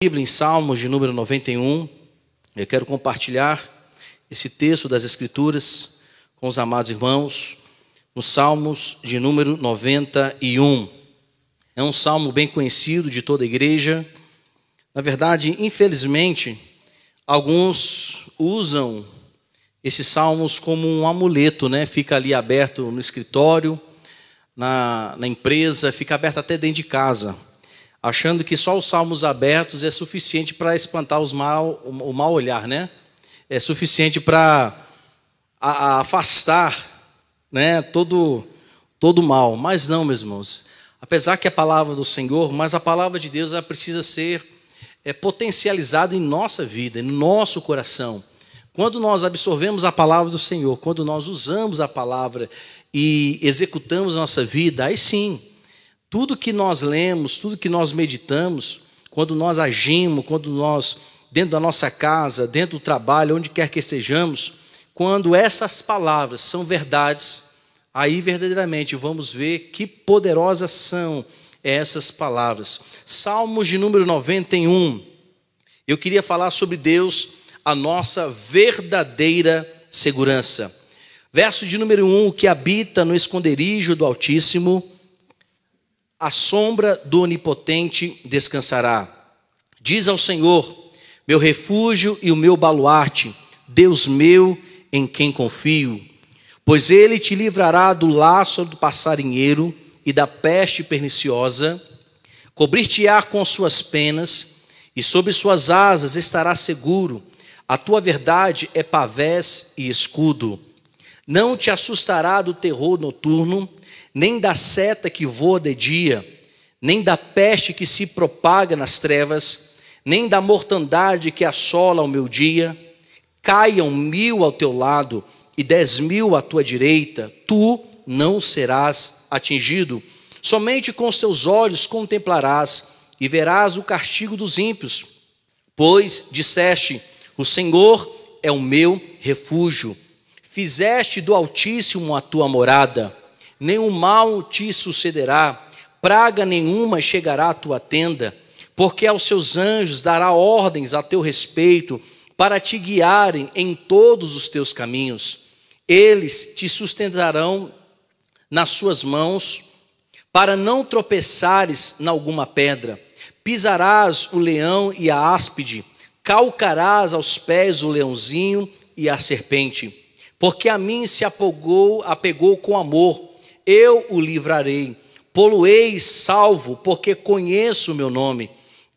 Bíblia em Salmos de número 91, eu quero compartilhar esse texto das Escrituras com os amados irmãos, nos Salmos de número 91. É um salmo bem conhecido de toda a igreja. Na verdade, infelizmente, alguns usam esses salmos como um amuleto, né? Fica ali aberto no escritório, na empresa, fica aberto até dentro de casa, achando que só os salmos abertos é suficiente para espantar o mal olhar, né? É suficiente para afastar, né, todo mal. Mas não, meus irmãos. Apesar que é a palavra do Senhor, mas a palavra de Deus ela precisa ser potencializada em nossa vida, no nosso coração. Quando nós absorvemos a palavra do Senhor, quando nós usamos a palavra e executamos a nossa vida, aí sim, tudo que nós lemos, tudo que nós meditamos, quando nós agimos, quando nós, dentro da nossa casa, dentro do trabalho, onde quer que estejamos, quando essas palavras são verdades, aí verdadeiramente vamos ver que poderosas são essas palavras. Salmos de número 91. Eu queria falar sobre Deus, a nossa verdadeira segurança. Verso de número 1, o que habita no esconderijo do Altíssimo, a sombra do Onipotente descansará. Diz ao Senhor, meu refúgio e o meu baluarte, Deus meu em quem confio. Pois ele te livrará do laço do passarinheiro e da peste perniciosa, cobrir-te-á com suas penas, e sob suas asas estarás seguro. A tua verdade é pavés e escudo. Não te assustará do terror noturno, nem da seta que voa de dia, nem da peste que se propaga nas trevas, nem da mortandade que assola o meu dia. Caiam 1000 ao teu lado e 10.000 à tua direita, tu não serás atingido. Somente com os teus olhos contemplarás e verás o castigo dos ímpios. Pois disseste, o Senhor é o meu refúgio. Fizeste do Altíssimo a tua morada. Nenhum mal te sucederá, praga nenhuma chegará à tua tenda, porque aos seus anjos dará ordens a teu respeito, para te guiarem em todos os teus caminhos. Eles te sustentarão nas suas mãos, para não tropeçares em alguma pedra. Pisarás o leão e a áspide, calcarás aos pés o leãozinho e a serpente. Porque a mim se apegou com amor, eu o livrarei. Pô-lo-ei salvo, porque conheço o meu nome.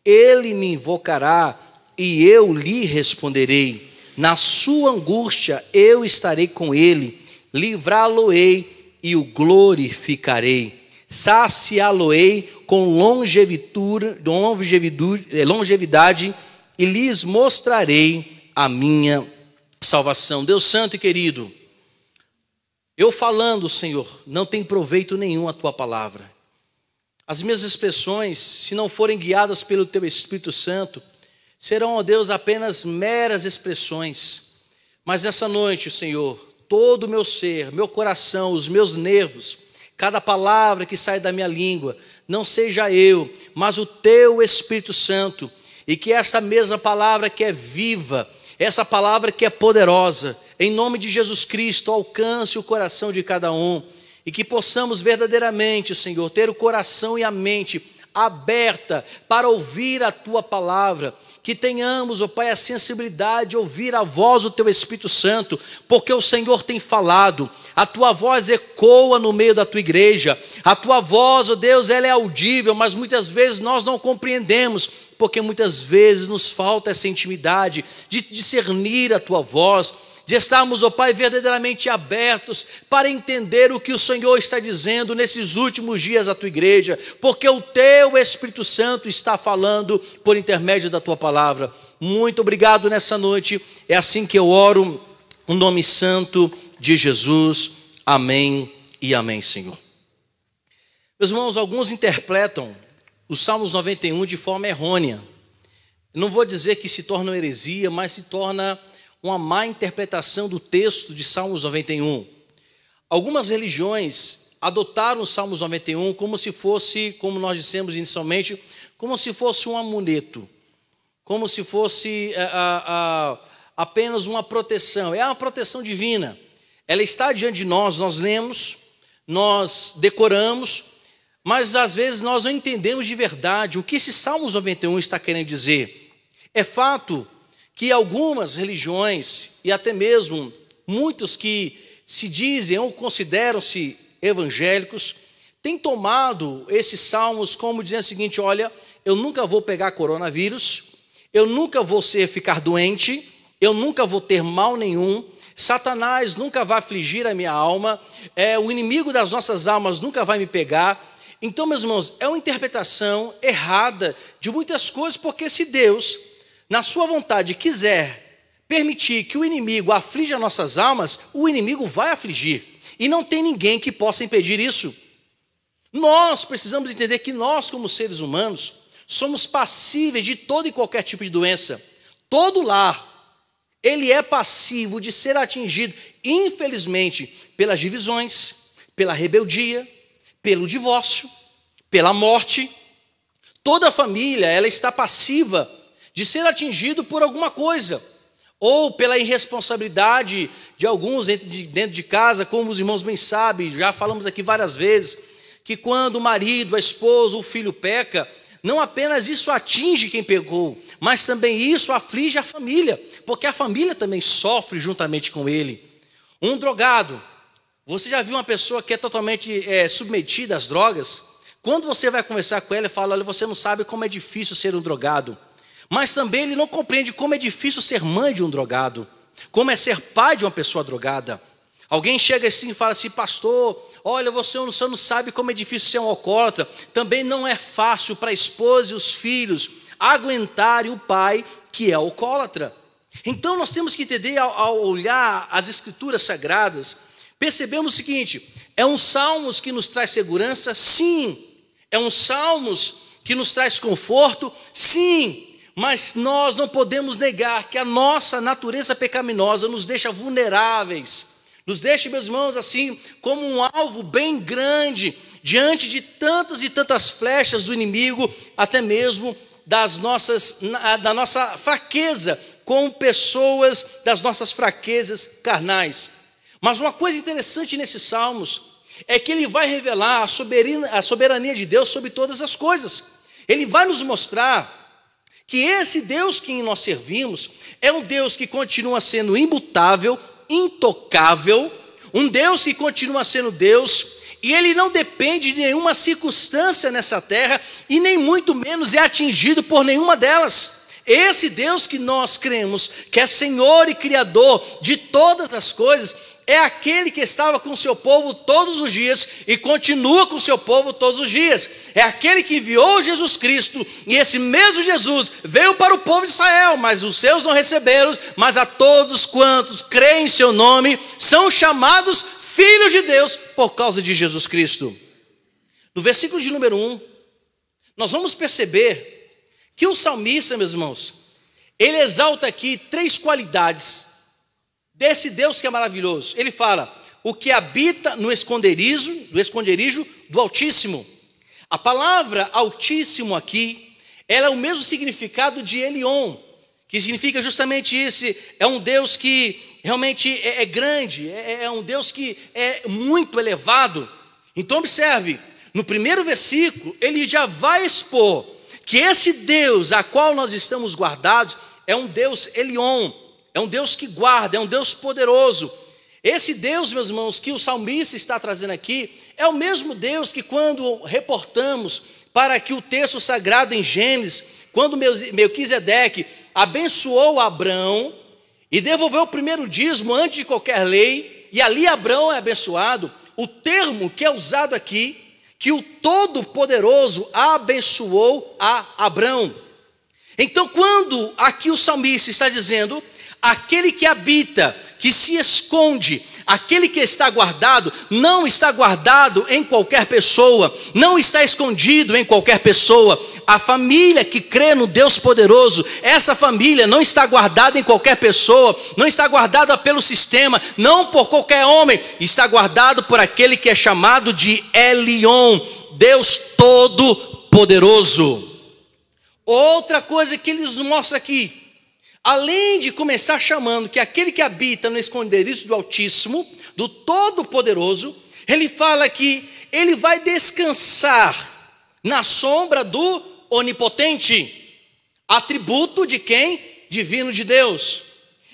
Ele me invocará e eu lhe responderei. Na sua angústia eu estarei com ele, livrá-lo-ei e o glorificarei. Saciá-lo-ei com longevidade e lhes mostrarei a minha salvação. Deus santo e querido, eu falando, Senhor, não tem proveito nenhum a tua palavra. As minhas expressões, se não forem guiadas pelo teu Espírito Santo, serão, ó Deus, apenas meras expressões. Mas essa noite, Senhor, todo o meu ser, meu coração, os meus nervos, cada palavra que sai da minha língua, não seja eu, mas o teu Espírito Santo, e que essa mesma palavra que é viva, essa palavra que é poderosa, em nome de Jesus Cristo, alcance o coração de cada um, e que possamos verdadeiramente, Senhor, ter o coração e a mente aberta para ouvir a tua palavra, que tenhamos, ó Pai, a sensibilidade de ouvir a voz do teu Espírito Santo, porque o Senhor tem falado, a tua voz ecoa no meio da tua igreja, a tua voz, ó Deus, ela é audível, mas muitas vezes nós não compreendemos, porque muitas vezes nos falta essa intimidade de discernir a tua voz, de estarmos, ó Pai, verdadeiramente abertos para entender o que o Senhor está dizendo nesses últimos dias à tua igreja, porque o teu Espírito Santo está falando por intermédio da tua palavra. Muito obrigado nessa noite, é assim que eu oro, no nome santo de Jesus, amém e amém, Senhor. Meus irmãos, alguns interpretam os Salmos 91 de forma errônea. Não vou dizer que se torna uma heresia, mas se torna uma má interpretação do texto de Salmos 91. Algumas religiões adotaram os Salmos 91 como se fosse, como nós dissemos inicialmente, como se fosse um amuleto. como se fosse apenas uma proteção. É uma proteção divina. Ela está diante de nós, nós lemos, nós decoramos, mas às vezes nós não entendemos de verdade o que esse Salmos 91 está querendo dizer. É fato que algumas religiões, e até mesmo muitos que se dizem ou consideram-se evangélicos, têm tomado esses salmos como dizendo o seguinte: olha, eu nunca vou pegar coronavírus, eu nunca vou ficar doente, eu nunca vou ter mal nenhum, Satanás nunca vai afligir a minha alma, o inimigo das nossas almas nunca vai me pegar. Então, meus irmãos, é uma interpretação errada de muitas coisas, porque se Deus, na sua vontade, quiser permitir que o inimigo aflija nossas almas, o inimigo vai afligir, e não tem ninguém que possa impedir isso. Nós precisamos entender que nós, como seres humanos, somos passíveis de todo e qualquer tipo de doença. Todo lar, ele é passivo de ser atingido, infelizmente, pelas divisões, pela rebeldia, pelo divórcio, pela morte. Toda família, ela está passiva de ser atingido por alguma coisa, ou pela irresponsabilidade de alguns dentro de casa, como os irmãos bem sabem, já falamos aqui várias vezes, que quando o marido, a esposa, o filho peca, não apenas isso atinge quem pecou, mas também isso aflige a família, porque a família também sofre juntamente com ele. Um drogado, você já viu uma pessoa que é totalmente submetida às drogas? Quando você vai conversar com ela e fala: olha, você não sabe como é difícil ser um drogado. Mas também ele não compreende como é difícil ser mãe de um drogado, como é ser pai de uma pessoa drogada. Alguém chega assim e fala assim: pastor, olha, você não sabe como é difícil ser um alcoólatra. Também não é fácil para a esposa e os filhos aguentarem o pai que é alcoólatra. Então nós temos que entender, ao olhar as escrituras sagradas, percebemos o seguinte: é um salmos que nos traz segurança? Sim. É um salmos que nos traz conforto? Sim. Mas nós não podemos negar que a nossa natureza pecaminosa nos deixa vulneráveis, nos deixa, meus irmãos, assim, como um alvo bem grande, diante de tantas e tantas flechas do inimigo, até mesmo da nossa fraqueza, com pessoas das nossas fraquezas carnais. Mas uma coisa interessante nesses salmos é que ele vai revelar a soberania de Deus sobre todas as coisas. Ele vai nos mostrar que esse Deus que nós servimos é um Deus que continua sendo imutável, intocável, um Deus que continua sendo Deus, e ele não depende de nenhuma circunstância nessa terra, e nem muito menos é atingido por nenhuma delas. Esse Deus que nós cremos, que é Senhor e Criador de todas as coisas, é aquele que estava com o seu povo todos os dias e continua com o seu povo todos os dias. É aquele que enviou Jesus Cristo, e esse mesmo Jesus veio para o povo de Israel, mas os seus não receberam, mas a todos quantos creem em seu nome são chamados filhos de Deus por causa de Jesus Cristo. No versículo de número 1, nós vamos perceber que o salmista, meus irmãos, ele exalta aqui 3 qualidades desse Deus que é maravilhoso. Ele fala: o que habita no esconderijo do Altíssimo. A palavra Altíssimo aqui, ela é o mesmo significado de Elion, que significa justamente esse, é um Deus que realmente é grande, é um Deus que é muito elevado. Então observe, no primeiro versículo, ele já vai expor que esse Deus a qual nós estamos guardados é um Deus Elion, é um Deus que guarda, é um Deus poderoso. Esse Deus, meus irmãos, que o salmista está trazendo aqui, é o mesmo Deus que, quando reportamos para que o texto sagrado em Gênesis, quando Melquisedeque abençoou Abrão e devolveu o primeiro dízimo antes de qualquer lei, e ali Abrão é abençoado, o termo que é usado aqui, que o Todo-Poderoso abençoou a Abrão. Então, quando aqui o salmista está dizendo: aquele que habita, que se esconde, aquele que está guardado, não está guardado em qualquer pessoa, não está escondido em qualquer pessoa. A família que crê no Deus poderoso, essa família não está guardada em qualquer pessoa, não está guardada pelo sistema, não por qualquer homem, está guardado por aquele que é chamado de Elion, Deus Todo-Poderoso. Outra coisa que ele nos mostra aqui, além de começar chamando que aquele que habita no esconderijo do Altíssimo, do Todo-Poderoso, ele fala que ele vai descansar na sombra do Onipotente, atributo de quem? Divino de Deus.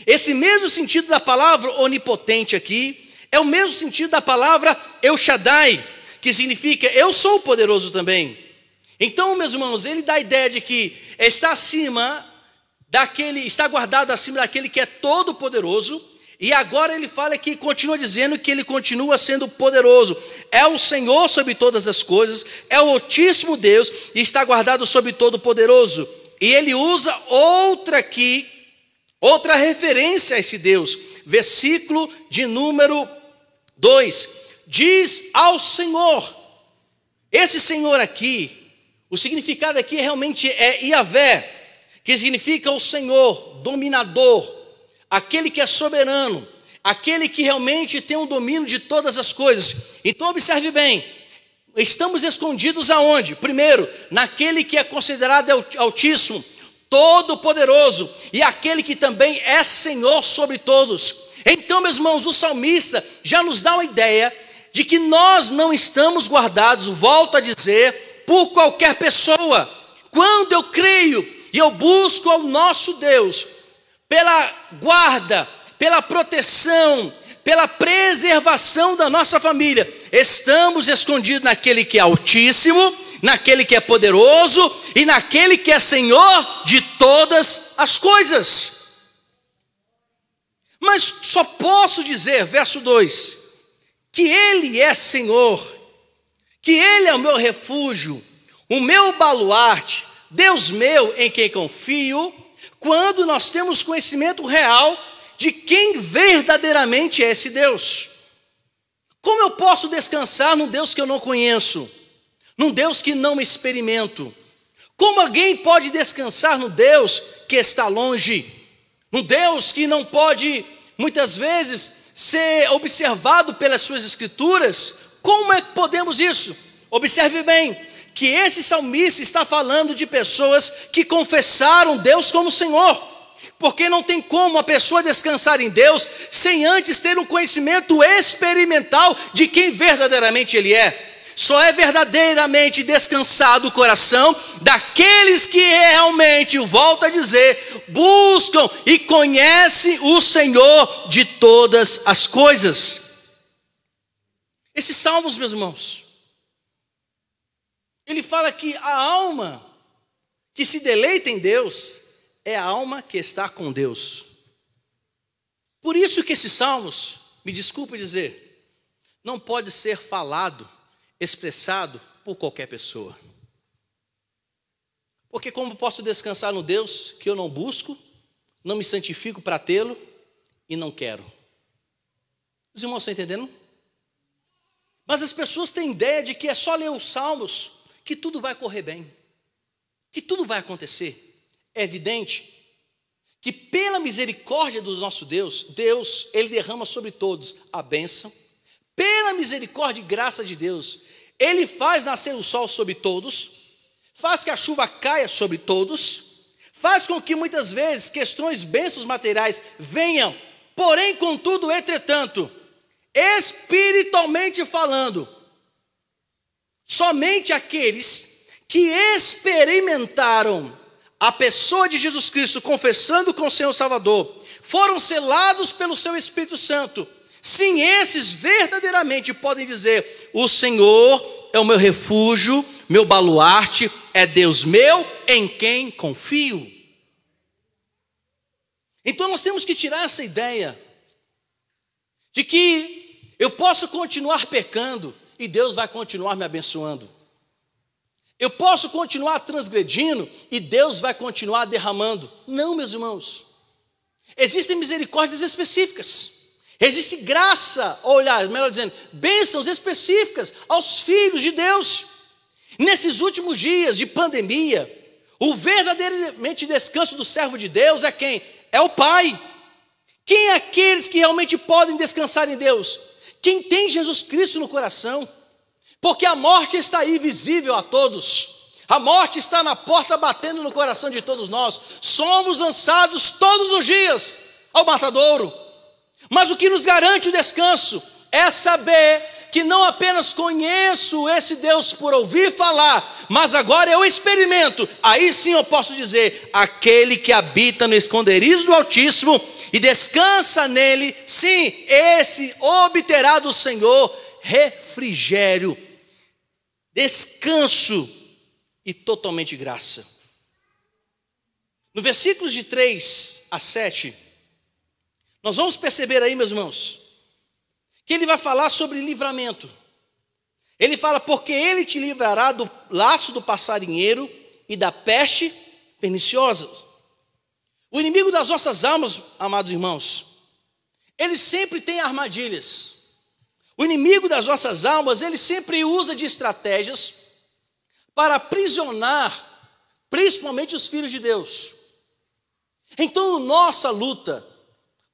Esse mesmo sentido da palavra onipotente aqui é o mesmo sentido da palavra El Shaddai, que significa eu sou poderoso também. Então, meus irmãos, ele dá a ideia de que está guardado acima daquele que é todo poderoso, e agora ele fala que continua dizendo que ele continua sendo poderoso. É o Senhor sobre todas as coisas, é o Altíssimo Deus e está guardado sobre todo poderoso. E ele usa outra referência a esse Deus. Versículo de número 2. Diz ao Senhor. Esse Senhor aqui, o significado aqui realmente é Yahvé, que significa o Senhor, dominador, aquele que é soberano, aquele que realmente tem o domínio de todas as coisas. Então observe bem, estamos escondidos aonde? Primeiro, naquele que é considerado Altíssimo, Todo-Poderoso, e aquele que também é Senhor sobre todos. Então, meus irmãos, o salmista já nos dá uma ideia de que nós não estamos guardados, volto a dizer, por qualquer pessoa. Quando eu creio e eu busco ao nosso Deus, pela guarda, pela proteção, pela preservação da nossa família, estamos escondidos naquele que é Altíssimo, naquele que é poderoso e naquele que é Senhor de todas as coisas. Mas só posso dizer, verso 2, que Ele é Senhor, que Ele é o meu refúgio, o meu baluarte, Deus meu em quem confio, quando nós temos conhecimento real de quem verdadeiramente é esse Deus. Como eu posso descansar num Deus que eu não conheço, num Deus que não experimento? Como alguém pode descansar no Deus que está longe, num Deus que não pode, muitas vezes, ser observado pelas suas escrituras? Como é que podemos isso? Observe bem, que esse salmista está falando de pessoas que confessaram Deus como Senhor, porque não tem como a pessoa descansar em Deus sem antes ter um conhecimento experimental de quem verdadeiramente Ele é. Só é verdadeiramente descansado o coração daqueles que realmente, volto a dizer, buscam e conhecem o Senhor de todas as coisas. Esses salmos, meus irmãos, ele fala que a alma que se deleita em Deus é a alma que está com Deus. Por isso que esses salmos, me desculpe dizer, não pode ser falado, expressado por qualquer pessoa. Porque como posso descansar no Deus que eu não busco, não me santifico para tê-lo e não quero? Os irmãos estão entendendo? Mas as pessoas têm ideia de que é só ler os salmos que tudo vai correr bem, que tudo vai acontecer. É evidente que pela misericórdia do nosso Deus, Ele derrama sobre todos a bênção. Pela misericórdia e graça de Deus, Ele faz nascer o sol sobre todos, faz que a chuva caia sobre todos, faz com que muitas vezes bênçãos materiais venham, porém, contudo, entretanto, espiritualmente falando, somente aqueles que experimentaram a pessoa de Jesus Cristo, confessando com o Senhor Salvador, foram selados pelo seu Espírito Santo. Sim, esses verdadeiramente podem dizer: o Senhor é o meu refúgio, meu baluarte, é Deus meu em quem confio. Então nós temos que tirar essa ideia de que eu posso continuar pecando e Deus vai continuar me abençoando. Eu posso continuar transgredindo e Deus vai continuar derramando. Não, meus irmãos. Existem misericórdias específicas. Existe graça, ou melhor dizendo, bênçãos específicas aos filhos de Deus. Nesses últimos dias de pandemia, o verdadeiramente descanso do servo de Deus é quem? É o Pai. Quem é aqueles que realmente podem descansar em Deus? Quem tem Jesus Cristo no coração. Porque a morte está aí visível a todos. A morte está na porta batendo no coração de todos nós. Somos lançados todos os dias ao matadouro. Mas o que nos garante o descanso é saber que não apenas conheço esse Deus por ouvir falar, mas agora eu experimento. Aí sim eu posso dizer: aquele que habita no esconderijo do Altíssimo e descansa nele, sim, esse obterá do Senhor refrigério, descanso e totalmente graça. No versículos de 3 a 7, nós vamos perceber aí, meus irmãos, que ele vai falar sobre livramento. Ele fala: porque ele te livrará do laço do passarinheiro e da peste perniciosa. O inimigo das nossas almas, amados irmãos, ele sempre tem armadilhas. O inimigo das nossas almas, ele sempre usa de estratégias para aprisionar, principalmente os filhos de Deus. Então, nossa luta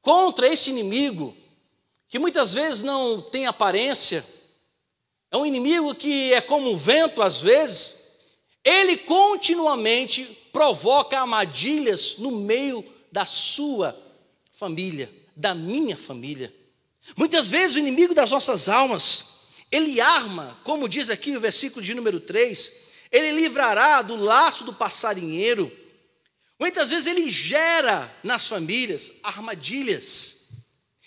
contra esse inimigo, que muitas vezes não tem aparência, é um inimigo que é como um vento às vezes, ele continuamente provoca armadilhas no meio da sua família, da minha família. Muitas vezes o inimigo das nossas almas, ele arma, como diz aqui o versículo de número 3, ele livrará do laço do passarinheiro. Muitas vezes ele gera nas famílias armadilhas,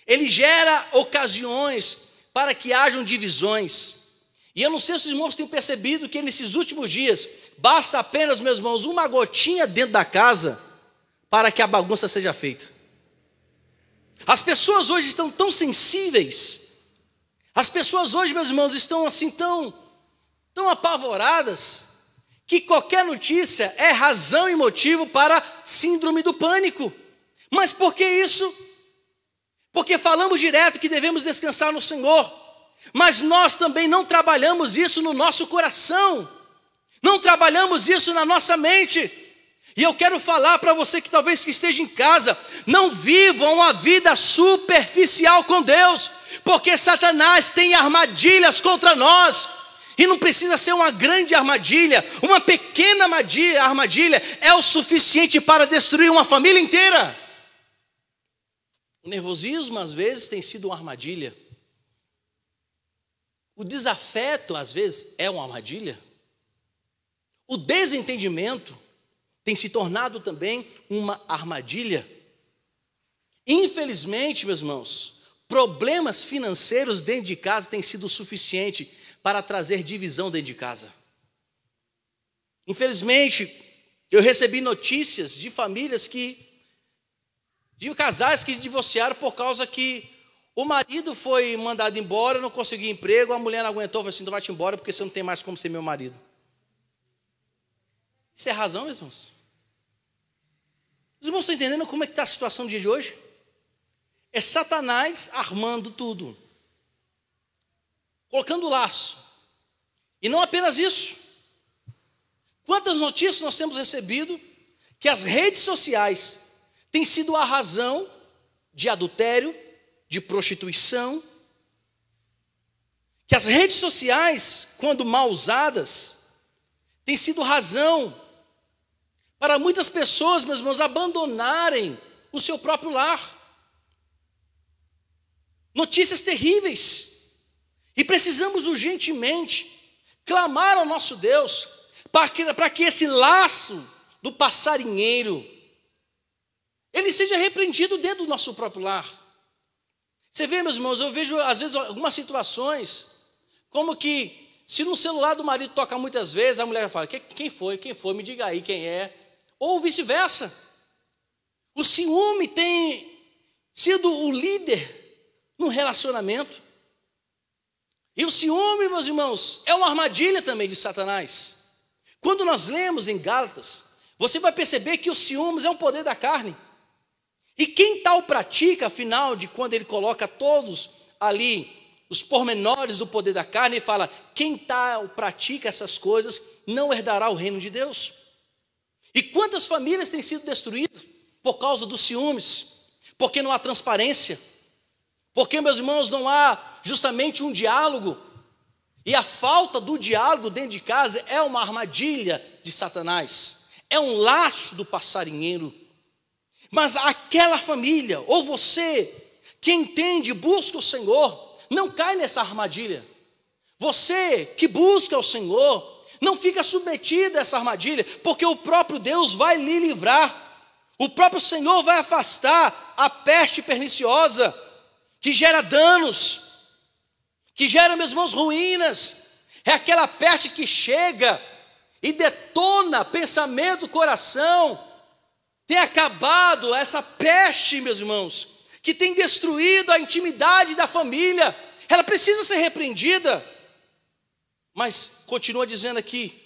ele gera ocasiões para que hajam divisões. E eu não sei se os irmãos têm percebido que nesses últimos dias, basta apenas, meus irmãos, uma gotinha dentro da casa para que a bagunça seja feita. As pessoas hoje estão tão sensíveis, as pessoas hoje, meus irmãos, estão assim tão apavoradas, que qualquer notícia é razão e motivo para síndrome do pânico. Mas por que isso? Porque falamos direto que devemos descansar no Senhor, mas nós também não trabalhamos isso no nosso coração, não trabalhamos isso na nossa mente. E eu quero falar para você que talvez que esteja em casa, não vivam uma vida superficial com Deus, porque Satanás tem armadilhas contra nós, e não precisa ser uma grande armadilha, uma pequena armadilha é o suficiente para destruir uma família inteira. O nervosismo às vezes tem sido uma armadilha, o desafeto às vezes é uma armadilha, o desentendimento tem se tornado também uma armadilha. Infelizmente, meus irmãos, problemas financeiros dentro de casa têm sido o suficiente para trazer divisão dentro de casa. Infelizmente, eu recebi notícias de famílias de casais que se divorciaram por causa que o marido foi mandado embora, não conseguiu emprego, a mulher não aguentou, falou assim: então vai-te embora porque você não tem mais como ser meu marido. Isso é razão, meus irmãos? Os irmãos estão entendendo como é que está a situação do dia de hoje? É Satanás armando tudo, colocando laço. E não apenas isso. Quantas notícias nós temos recebido que as redes sociais têm sido a razão de adultério, de prostituição, que as redes sociais, quando mal usadas, têm sido razão para muitas pessoas, meus irmãos, abandonarem o seu próprio lar. Notícias terríveis. E precisamos urgentemente clamar ao nosso Deus para que esse laço do passarinheiro ele seja repreendido dentro do nosso próprio lar. Você vê, meus irmãos, eu vejo às vezes algumas situações como que se no celular do marido toca muitas vezes, a mulher fala: quem foi? Quem foi? Me diga aí quem é. Ou vice-versa. O ciúme tem sido o líder no relacionamento. E o ciúme, meus irmãos, é uma armadilha também de Satanás. Quando nós lemos em Gálatas, você vai perceber que o ciúmes é um poder da carne. E quem tal pratica, afinal de quando ele coloca todos ali os pormenores do poder da carne, ele fala: quem tal pratica essas coisas não herdará o reino de Deus. E quantas famílias têm sido destruídas por causa dos ciúmes? Porque não há transparência, porque, meus irmãos, não há justamente um diálogo. E a falta do diálogo dentro de casa é uma armadilha de Satanás, é um laço do passarinheiro. Mas aquela família, ou você, que entende e busca o Senhor, não cai nessa armadilha. Você que busca o Senhor, não fica submetido a essa armadilha, porque o próprio Deus vai lhe livrar. O próprio Senhor vai afastar a peste perniciosa, que gera danos, que gera, meus irmãos, ruínas. É aquela peste que chega e detona pensamento, coração. Tem acabado essa peste, meus irmãos, que tem destruído a intimidade da família. Ela precisa ser repreendida. Mas continua dizendo aqui,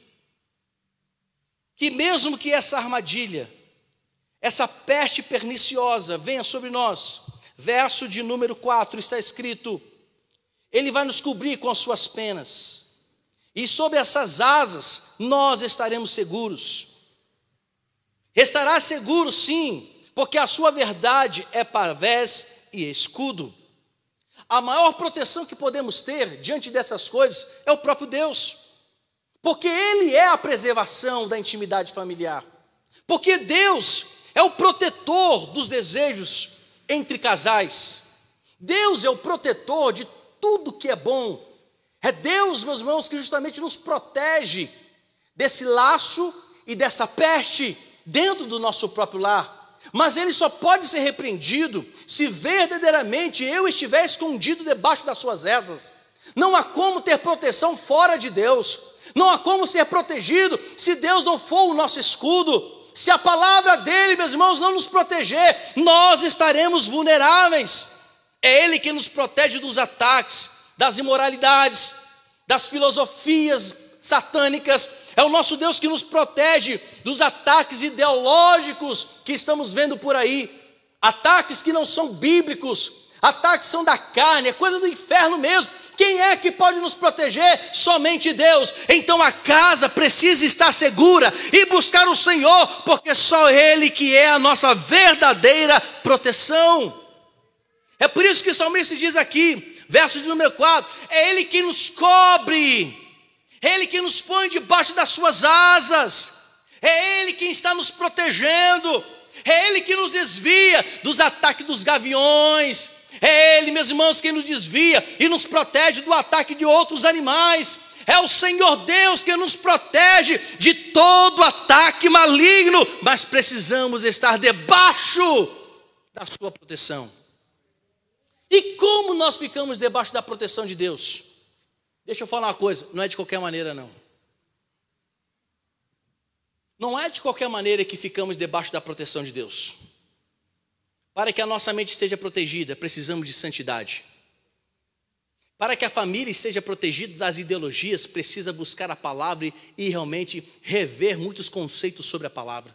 que mesmo que essa armadilha, essa peste perniciosa venha sobre nós, verso de número 4 está escrito: Ele vai nos cobrir com as suas penas, e sob essas asas nós estaremos seguros. Estará seguro sim, porque a sua verdade é pavés e escudo. A maior proteção que podemos ter diante dessas coisas é o próprio Deus, porque Ele é a preservação da intimidade familiar, porque Deus é o protetor dos desejos entre casais. Deus é o protetor de tudo que é bom. É Deus, meus irmãos, que justamente nos protege desse laço e dessa peste dentro do nosso próprio lar. Mas ele só pode ser repreendido se verdadeiramente eu estiver escondido debaixo das suas asas. Não há como ter proteção fora de Deus. Não há como ser protegido se Deus não for o nosso escudo. Se a palavra dele, meus irmãos, não nos proteger, nós estaremos vulneráveis. É Ele que nos protege dos ataques, das imoralidades, das filosofias satânicas. É o nosso Deus que nos protege dos ataques ideológicos que estamos vendo por aí. Ataques que não são bíblicos, ataques que são da carne, é coisa do inferno mesmo. Quem é que pode nos proteger? Somente Deus. Então a casa precisa estar segura e buscar o Senhor, porque só Ele que é a nossa verdadeira proteção. É por isso que o salmista diz aqui, verso de número 4, é Ele que nos cobre, é Ele que nos põe debaixo das suas asas, é Ele quem está nos protegendo, é Ele que nos desvia dos ataques dos gaviões, é Ele, meus irmãos, quem nos desvia e nos protege do ataque de outros animais. É o Senhor Deus que nos protege de todo ataque maligno, mas precisamos estar debaixo da sua proteção. E como nós ficamos debaixo da proteção de Deus? Deixa eu falar uma coisa, não é de qualquer maneira não. Não é de qualquer maneira que ficamos debaixo da proteção de Deus. Para que a nossa mente esteja protegida, precisamos de santidade. Para que a família esteja protegida das ideologias, precisa buscar a palavra e realmente rever muitos conceitos sobre a palavra.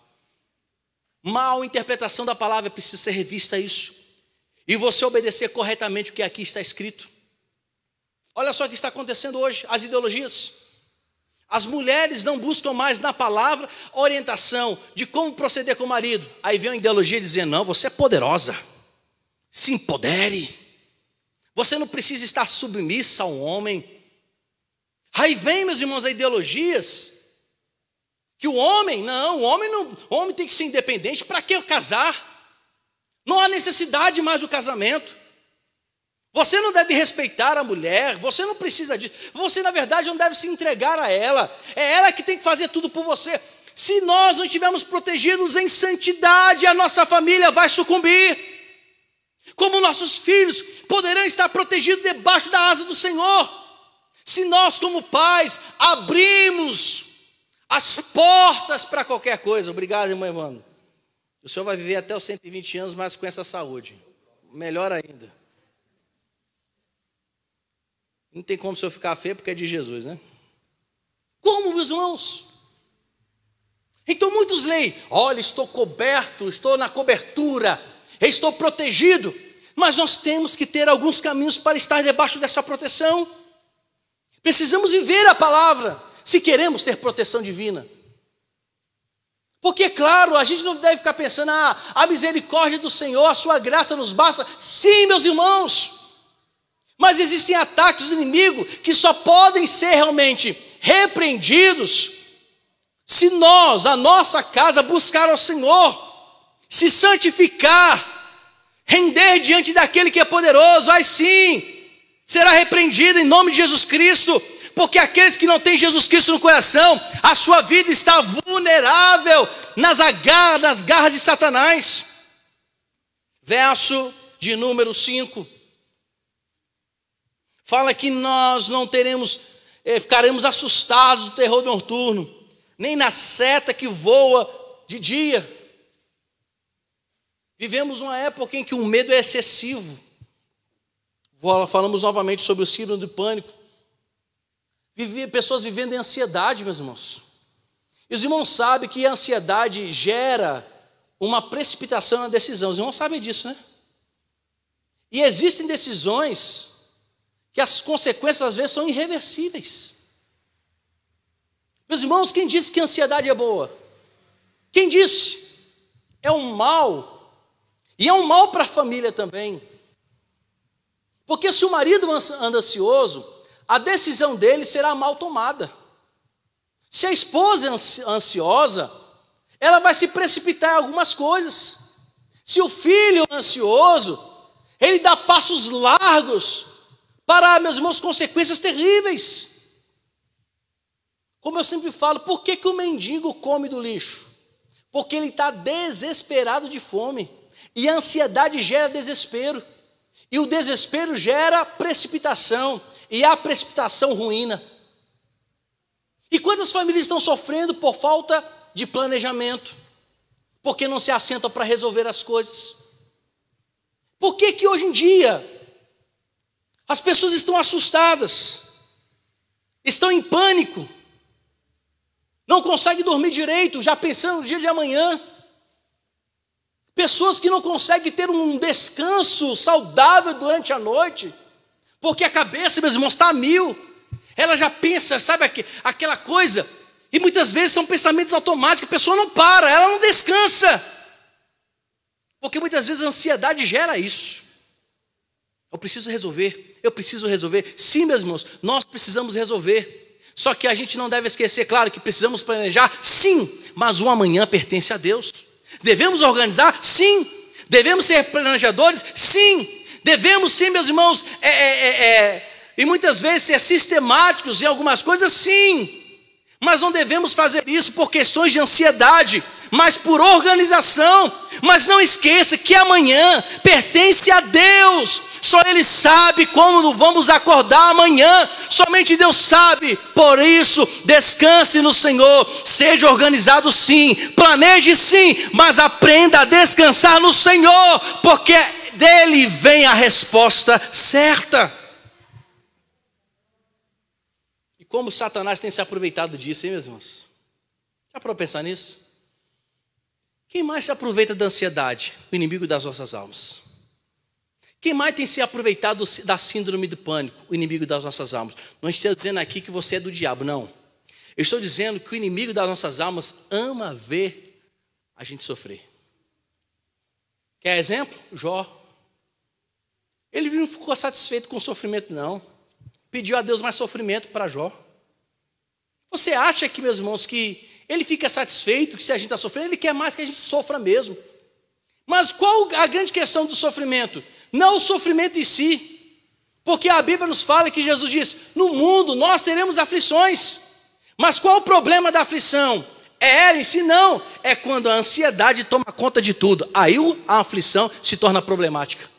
Mal interpretação da palavra, precisa ser revista isso. E você obedecer corretamente o que aqui está escrito. Olha só o que está acontecendo hoje, as ideologias. As mulheres não buscam mais na palavra orientação de como proceder com o marido. Aí vem uma ideologia dizendo, não, você é poderosa, se empodere, você não precisa estar submissa a um homem. Aí vem, meus irmãos, as ideologias que o homem o homem tem que ser independente. Para que casar? Não há necessidade mais do casamento. Você não deve respeitar a mulher, você não precisa disso. Você, na verdade, não deve se entregar a ela. É ela que tem que fazer tudo por você. Se nós não estivermos protegidos em santidade, a nossa família vai sucumbir. Como nossos filhos poderão estar protegidos debaixo da asa do Senhor? Se nós, como pais, abrimos as portas para qualquer coisa. Obrigado, irmão Evandro. O senhor vai viver até os 120 anos, mas com essa saúde. Melhor ainda. Não tem como o senhor ficar feio porque é de Jesus, né? Como, meus irmãos? Então muitos leem, olha, estou coberto, estou na cobertura, estou protegido. Mas nós temos que ter alguns caminhos para estar debaixo dessa proteção. Precisamos viver a palavra, se queremos ter proteção divina. Porque, claro, a gente não deve ficar pensando, a misericórdia do Senhor, a sua graça nos basta. Sim, meus irmãos. Mas existem ataques do inimigo que só podem ser realmente repreendidos se nós, a nossa casa, buscar ao Senhor, se santificar, render diante daquele que é poderoso. Aí sim, será repreendido em nome de Jesus Cristo, porque aqueles que não têm Jesus Cristo no coração, a sua vida está vulnerável nas garras de Satanás. Verso de número 5. Fala que nós não ficaremos assustados do terror noturno, nem na seta que voa de dia. Vivemos uma época em que o medo é excessivo. Falamos novamente sobre o síndrome do pânico. Pessoas vivendo em ansiedade, meus irmãos. E os irmãos sabem que a ansiedade gera uma precipitação na decisão. Os irmãos sabem disso, né? E existem decisões que as consequências às vezes são irreversíveis. Meus irmãos, quem disse que a ansiedade é boa? Quem disse? É um mal. E é um mal para a família também. Porque se o marido anda ansioso, a decisão dele será mal tomada. Se a esposa é ansiosa, ela vai se precipitar em algumas coisas. Se o filho é ansioso, ele dá passos largos para, meus irmãos, consequências terríveis. Como eu sempre falo, por que o mendigo come do lixo? Porque ele está desesperado de fome. E a ansiedade gera desespero. E o desespero gera precipitação. E a precipitação ruína. E quantas famílias estão sofrendo por falta de planejamento? Porque não se assentam para resolver as coisas. Por que hoje em dia as pessoas estão assustadas? Estão em pânico? Não conseguem dormir direito, já pensando no dia de amanhã. Pessoas que não conseguem ter um descanso saudável durante a noite, porque a cabeça, meus irmãos, está a mil. Ela já pensa, sabe aquela coisa, e muitas vezes são pensamentos automáticos, a pessoa não para, ela não descansa. Porque muitas vezes a ansiedade gera isso. Eu preciso resolver. Sim, meus irmãos, nós precisamos resolver. Só que a gente não deve esquecer, claro, que precisamos planejar, sim, mas o amanhã pertence a Deus. Devemos organizar? Sim. Devemos ser planejadores? Sim. Devemos sim, meus irmãos, e muitas vezes ser sistemáticos em algumas coisas? Sim. Mas não devemos fazer isso por questões de ansiedade, mas por organização. Mas não esqueça que amanhã pertence a Deus. Só Ele sabe como vamos acordar amanhã. Somente Deus sabe. Por isso, descanse no Senhor. Seja organizado sim. Planeje sim. Mas aprenda a descansar no Senhor. Porque dele vem a resposta certa. E como Satanás tem se aproveitado disso, hein, meus irmãos? Já parou para pensar nisso? Quem mais se aproveita da ansiedade? O inimigo das nossas almas. Quem mais tem se aproveitado da síndrome do pânico? O inimigo das nossas almas. Não estou dizendo aqui que você é do diabo, não. Eu estou dizendo que o inimigo das nossas almas ama ver a gente sofrer. Quer exemplo? Jó. Ele não ficou satisfeito com o sofrimento, não. Pediu a Deus mais sofrimento para Jó. Você acha que, meus irmãos, que ele fica satisfeito que se a gente está sofrendo, ele quer mais que a gente sofra mesmo. Mas qual a grande questão do sofrimento? Não o sofrimento em si, porque a Bíblia nos fala que Jesus diz, no mundo nós teremos aflições, mas qual o problema da aflição? É ela em si? Não, é quando a ansiedade toma conta de tudo, aí a aflição se torna problemática.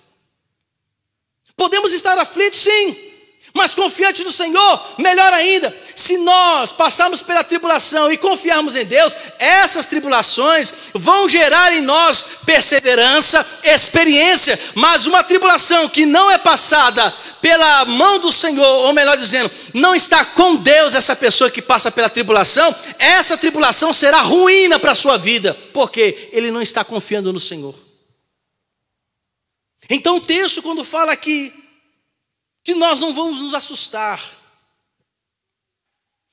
Podemos estar aflitos sim, mas confiantes no Senhor, melhor ainda, se nós passarmos pela tribulação e confiarmos em Deus, essas tribulações vão gerar em nós perseverança, experiência, mas uma tribulação que não é passada pela mão do Senhor, ou melhor dizendo, não está com Deus essa pessoa que passa pela tribulação, essa tribulação será ruína para a sua vida, porque ele não está confiando no Senhor. Então o texto quando fala aqui, que nós não vamos nos assustar,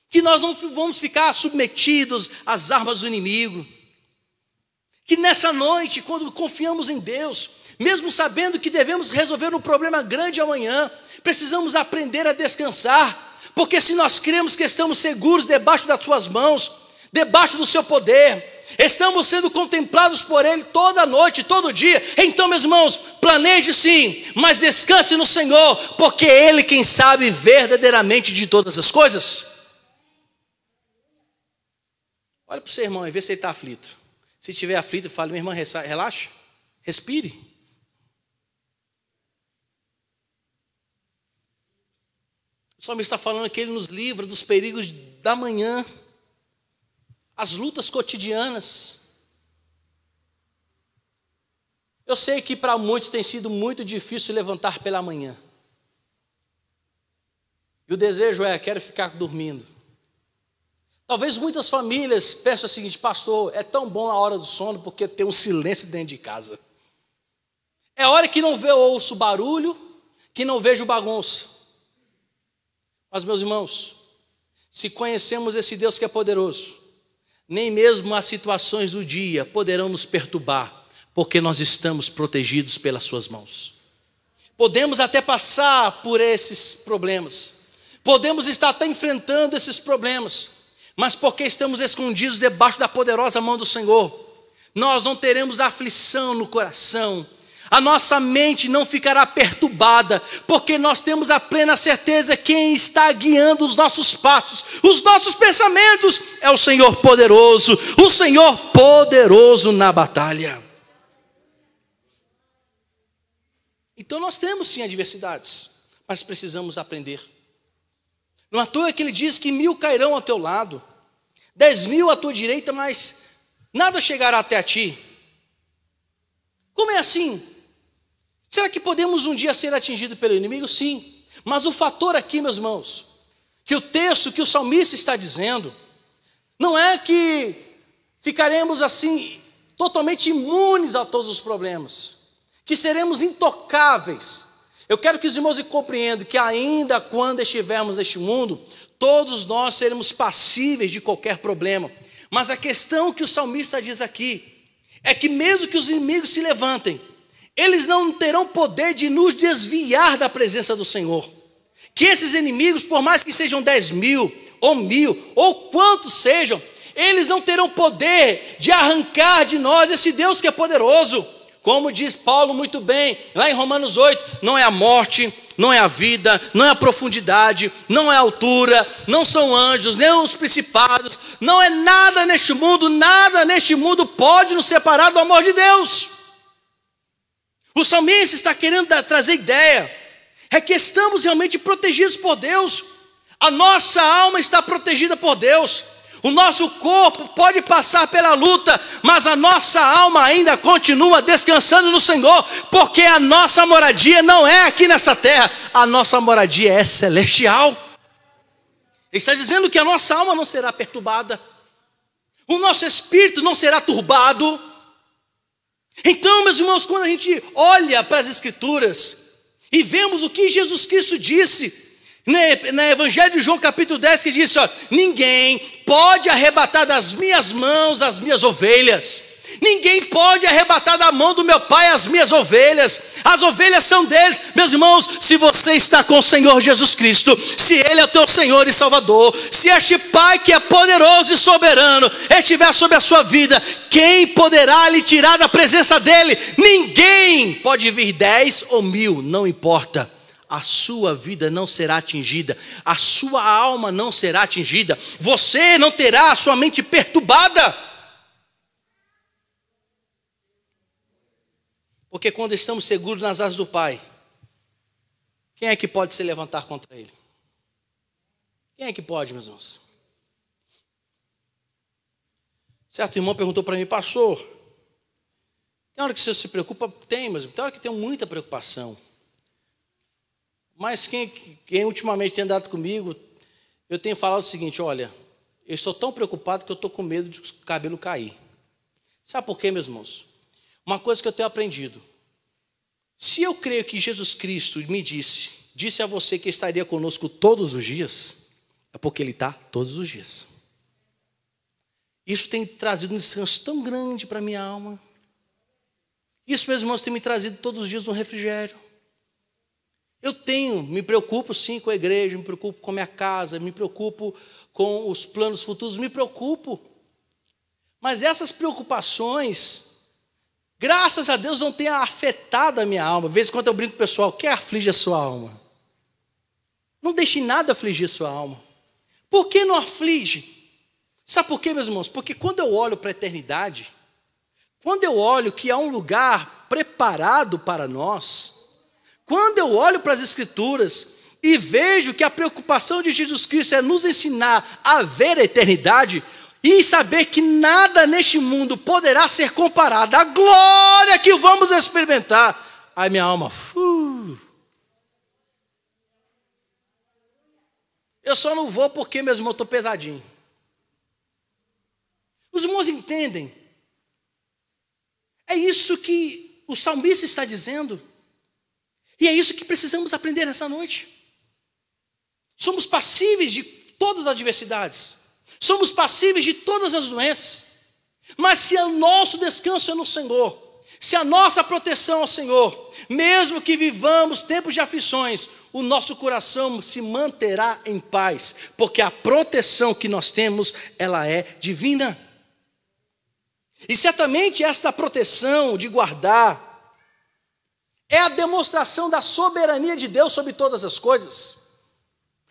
que nós não vamos ficar submetidos às armas do inimigo, que nessa noite, quando confiamos em Deus, mesmo sabendo que devemos resolver um problema grande amanhã, Precisamos aprender a descansar, porque se nós cremos que estamos seguros debaixo das suas mãos, debaixo do seu poder, estamos sendo contemplados por Ele toda noite, todo dia. Então, meus irmãos, planeje sim, mas descanse no Senhor, porque é Ele quem sabe verdadeiramente de todas as coisas. Olha para o seu irmão e vê se ele está aflito. Se estiver aflito, fale: minha irmã, relaxe, respire. O salmista está falando que Ele nos livra dos perigos da manhã, as lutas cotidianas. Eu sei que para muitos tem sido muito difícil levantar pela manhã. E o desejo é: quero ficar dormindo. Talvez muitas famílias pensem o seguinte: pastor, é tão bom a hora do sono porque tem um silêncio dentro de casa. É hora que não ouço barulho, que não vejo bagunça. Mas, meus irmãos, se conhecemos esse Deus que é poderoso, nem mesmo as situações do dia poderão nos perturbar, porque nós estamos protegidos pelas suas mãos. Podemos até passar por esses problemas, podemos estar até enfrentando esses problemas, mas porque estamos escondidos debaixo da poderosa mão do Senhor, nós não teremos aflição no coração, a nossa mente não ficará perturbada, porque nós temos a plena certeza que quem está guiando os nossos passos, os nossos pensamentos, é o Senhor poderoso, o Senhor poderoso na batalha. Então nós temos sim adversidades, mas precisamos aprender. Não à toa que ele diz que 1000 cairão ao teu lado, 10.000 à tua direita, mas nada chegará até a ti. Como é assim? Será que podemos um dia ser atingidos pelo inimigo? Sim. Mas o fator aqui, meus irmãos, que o texto, que o salmista está dizendo, não é que ficaremos assim, totalmente imunes a todos os problemas, que seremos intocáveis. Eu quero que os irmãos compreendam que ainda quando estivermos neste mundo, todos nós seremos passíveis de qualquer problema. Mas a questão que o salmista diz aqui, é que mesmo que os inimigos se levantem, eles não terão poder de nos desviar da presença do Senhor. Que esses inimigos, por mais que sejam 10.000, ou 1.000, ou quantos sejam, eles não terão poder de arrancar de nós esse Deus que é poderoso. Como diz Paulo muito bem, lá em Romanos 8, não é a morte, não é a vida, não é a profundidade, não é a altura, não são anjos, nem os principados, não é nada neste mundo pode nos separar do amor de Deus. O salmista está querendo trazer ideia, é que estamos realmente protegidos por Deus, a nossa alma está protegida por Deus, o nosso corpo pode passar pela luta, mas a nossa alma ainda continua descansando no Senhor, porque a nossa moradia não é aqui nessa terra, a nossa moradia é celestial. Ele está dizendo que a nossa alma não será perturbada, o nosso espírito não será turbado. Então, meus irmãos, quando a gente olha para as Escrituras e vemos o que Jesus Cristo disse no Evangelho de João capítulo 10, que disse: ó, ninguém pode arrebatar das minhas mãos as minhas ovelhas, ninguém pode arrebatar da mão do meu Pai as minhas ovelhas, as ovelhas são deles. Meus irmãos, se você está com o Senhor Jesus Cristo, se Ele é o teu Senhor e Salvador, se este Pai que é poderoso e soberano estiver sobre a sua vida, quem poderá lhe tirar da presença dEle? Ninguém. Pode vir 10 ou 1000, não importa. A sua vida não será atingida, a sua alma não será atingida, você não terá a sua mente perturbada. Porque quando estamos seguros nas asas do Pai, quem é que pode se levantar contra Ele? Quem é que pode, meus irmãos? Certo irmão perguntou para mim: pastor, tem hora que você se preocupa? Tem, mas tem hora que tenho muita preocupação. Mas quem ultimamente tem andado comigo, eu tenho falado o seguinte: olha, eu estou tão preocupado que eu estou com medo de o cabelo cair. Sabe por quê, meus irmãos? Uma coisa que eu tenho aprendido: se eu creio que Jesus Cristo me disse a você que estaria conosco todos os dias, é porque Ele está todos os dias. Isso tem trazido um descanso tão grande para a minha alma. Isso, meus irmãos, tem me trazido todos os dias um refrigério. Me preocupo sim com a igreja, me preocupo com a minha casa, me preocupo com os planos futuros, me preocupo. Mas essas preocupações, graças a Deus, não têm afetado a minha alma. De vez em quando eu brinco com o pessoal, o que aflige a sua alma? Não deixe nada afligir a sua alma. Por que não aflige? Sabe por quê, meus irmãos? Porque quando eu olho para a eternidade, quando eu olho que há um lugar preparado para nós, quando eu olho para as Escrituras e vejo que a preocupação de Jesus Cristo é nos ensinar a ver a eternidade e saber que nada neste mundo poderá ser comparado à glória que vamos experimentar, ai minha alma, eu só não vou porque, meus irmãos, eu estou pesadinho. Os irmãos entendem? É isso que o salmista está dizendo. E é isso que precisamos aprender nessa noite. Somos passíveis de todas as adversidades. Somos passíveis de todas as doenças. Mas se o nosso descanso é no Senhor, se a nossa proteção é ao Senhor, mesmo que vivamos tempos de aflições, o nosso coração se manterá em paz, porque a proteção que nós temos, ela é divina. E certamente esta proteção de guardar é a demonstração da soberania de Deus sobre todas as coisas.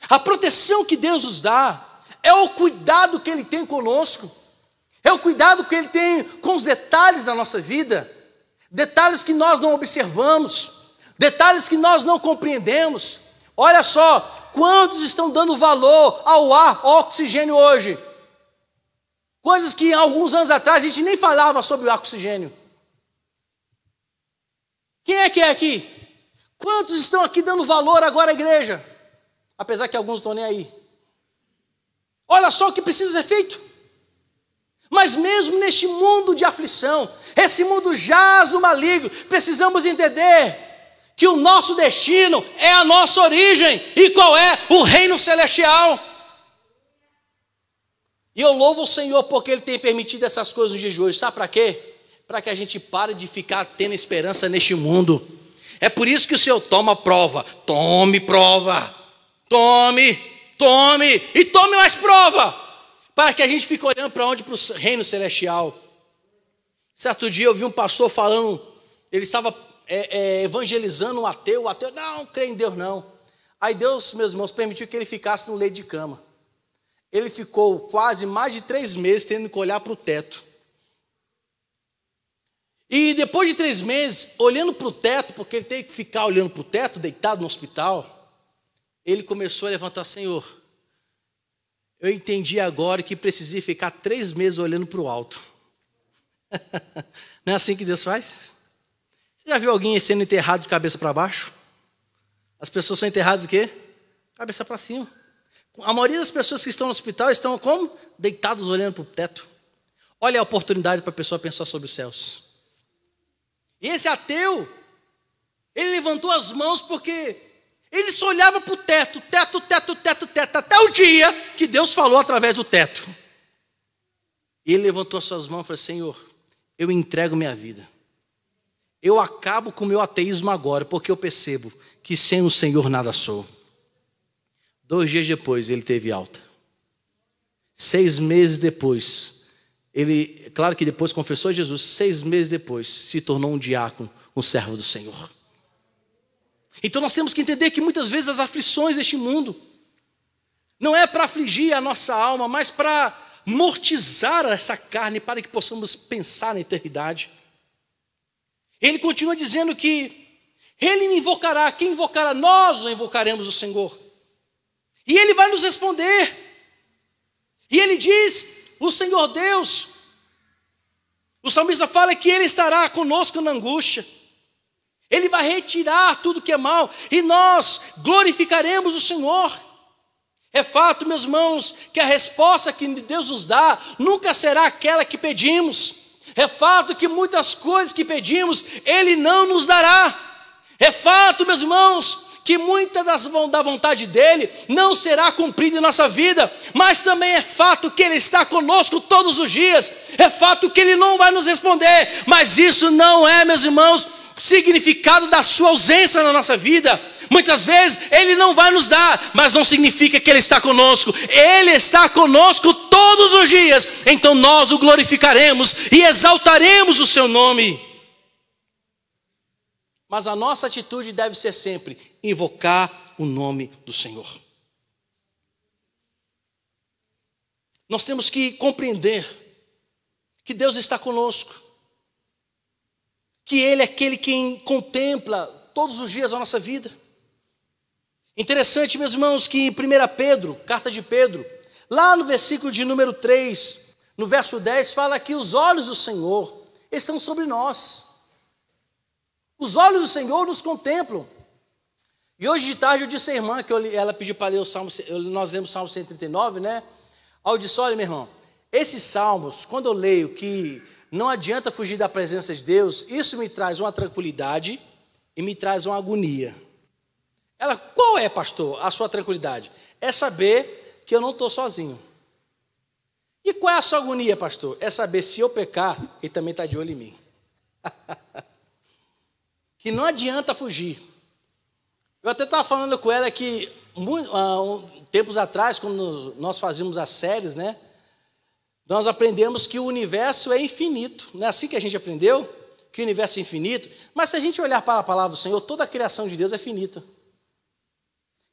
A proteção que Deus nos dá é o cuidado que Ele tem conosco, é o cuidado que Ele tem com os detalhes da nossa vida, detalhes que nós não observamos, detalhes que nós não compreendemos. Olha só, quantos estão dando valor ao ar, ao oxigênio hoje? Coisas que alguns anos atrás a gente nem falava sobre o oxigênio. Quem é que é aqui? Quantos estão aqui dando valor agora à igreja? Apesar que alguns não estão nem aí. Olha só o que precisa ser feito. Mas mesmo neste mundo de aflição, esse mundo jaz no maligno, precisamos entender que o nosso destino é a nossa origem. E qual é? O reino celestial. E eu louvo o Senhor porque Ele tem permitido essas coisas no dia de hoje. Sabe para quê? Para que a gente pare de ficar tendo esperança neste mundo. É por isso que o Senhor toma prova. Tome prova. Tome e tome mais prova. Para que a gente fique olhando para onde? Para o reino celestial. Certo dia eu vi um pastor falando, ele estava evangelizando um ateu. O ateu, não crê em Deus não. Aí Deus, meus irmãos, permitiu que ele ficasse no leito de cama. Ele ficou quase mais de 3 meses tendo que olhar para o teto. E depois de 3 meses, olhando para o teto, porque ele teve que ficar olhando para o teto, deitado no hospital, ele começou a levantar, Senhor, eu entendi agora que precisei ficar 3 meses olhando para o alto. Não é assim que Deus faz? Você já viu alguém sendo enterrado de cabeça para baixo? As pessoas são enterradas de quê? Cabeça para cima. A maioria das pessoas que estão no hospital estão como? Deitados olhando para o teto. Olha a oportunidade para a pessoa pensar sobre os céus. E esse ateu, ele levantou as mãos porque ele só olhava para o teto, até o dia que Deus falou através do teto. E ele levantou as suas mãos e falou, Senhor, eu entrego minha vida. Eu acabo com o meu ateísmo agora, porque eu percebo que sem o Senhor nada sou. 2 dias depois ele teve alta. 6 meses depois, ele, claro que depois confessou Jesus, 6 meses depois se tornou um diácono, um servo do Senhor. Então nós temos que entender que muitas vezes as aflições deste mundo não é para afligir a nossa alma, mas para mortizar essa carne, para que possamos pensar na eternidade. Ele continua dizendo que Ele me invocará, quem invocará? Nós invocaremos o Senhor. E Ele vai nos responder. E Ele diz, o Senhor Deus, o salmista fala que Ele estará conosco na angústia. Ele vai retirar tudo que é mal e nós glorificaremos o Senhor. É fato, meus irmãos, que a resposta que Deus nos dá nunca será aquela que pedimos. É fato que muitas coisas que pedimos, Ele não nos dará. É fato, meus irmãos, que muita da vontade dEle não será cumprida em nossa vida, mas também é fato que Ele está conosco todos os dias. É fato que Ele não vai nos responder, mas isso não é, meus irmãos, significado da sua ausência na nossa vida. Muitas vezes Ele não vai nos dar, mas não significa que Ele está conosco. Ele está conosco todos os dias. Então nós o glorificaremos e exaltaremos o seu nome. Mas a nossa atitude deve ser sempre invocar o nome do Senhor. Nós temos que compreender que Deus está conosco, que Ele é aquele quem contempla todos os dias a nossa vida. Interessante, meus irmãos, que em 1 Pedro, carta de Pedro, lá no versículo de número 3, no verso 10, fala que os olhos do Senhor estão sobre nós. Os olhos do Senhor nos contemplam. E hoje de tarde eu disse à irmã, que ela pediu para ler o Salmo, nós lemos o Salmo 139, né? Aí eu disse, olha, meu irmão, esses salmos, quando eu leio que não adianta fugir da presença de Deus, isso me traz uma tranquilidade e me traz uma agonia. Ela, qual é, pastor, a sua tranquilidade? É saber que eu não estou sozinho. E qual é a sua agonia, pastor? É saber se eu pecar, Ele também está de olho em mim. Que não adianta fugir. Eu até estava falando com ela que, tempos atrás, quando nós fazíamos as séries, né? Nós aprendemos que o universo é infinito. Não é assim que a gente aprendeu? Que o universo é infinito. Mas se a gente olhar para a palavra do Senhor, toda a criação de Deus é finita.